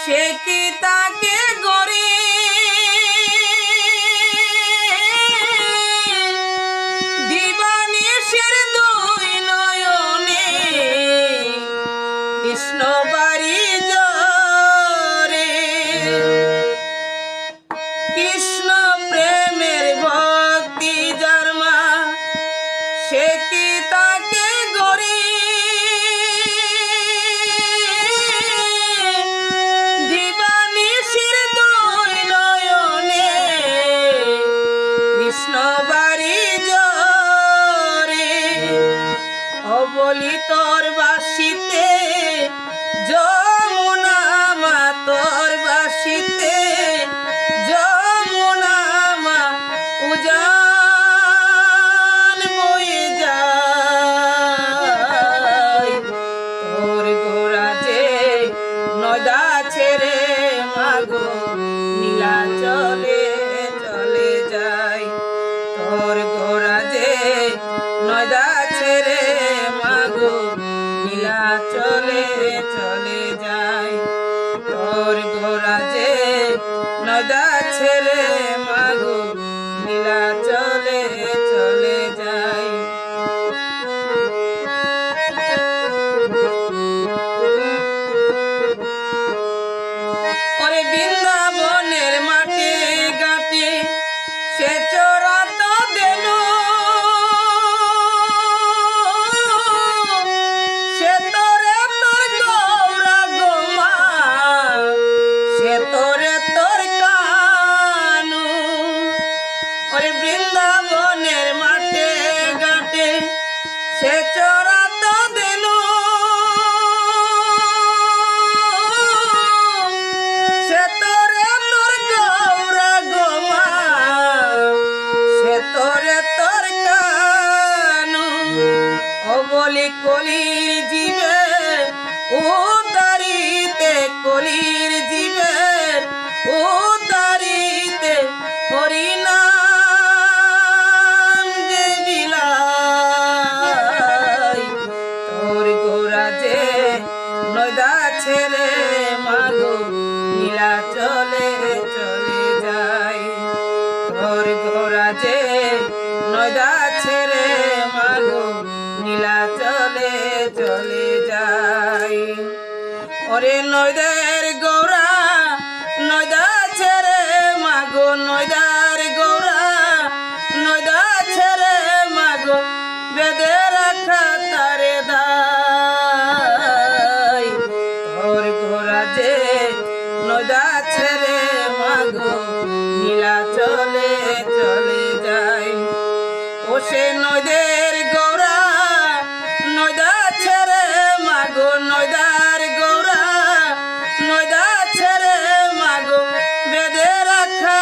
সে কি তাকে গড়ে দিবানিশের দুই নয়নে কৃষ্ণ বাড়ি জরে কৃষ্ণ প্রেমের ভক্তি জন্মা সে কি তাকে গড়ে বলি তোর বাসিতে যমুনা মা তোর বাসিতে যমুনা মা উজান বয়ে যায় তোর গোরা যে নদা ছেড়ে মাগো নীলা চলে চলে যায় তোর গোরা যে নদা ছেড়ে নীলা চলে চলে যায় তোর ঘোড়া যে নদা ছেড়ে মাগো নীলা চলে চলে যায় ওরে বৃন্দাবনের মাঠে ঘাটে সে চড়াত দেন বৃন্দাবনের মাঠে ঘাটে সে চড়াত দেন সে তোরে তোর গৌরা গোমা সে তোরে তোর কানু ও বলি কলির জীবে উদারিতে কলির জীবে উদারিতে হরিনা নদা ছেড়ে মাগো নীলা চলে চলে যায় তোর ঘোড়া যে নদা ছেড়ে মাগো নীলা চলে চলে যায় ওরে নদের গৌরা নদা ছেড়ে মাগো নদার গৌরা নদা ছেড়ে মাগো বেদে রাখা তারে দা নদা ছেড়ে মাগো নীলা চলে চলে যায় ও সে নদের গৌরা নদা ছেড়ে মাগো নদার গৌরা নদা ছেড়ে মাগো বেদে রাখা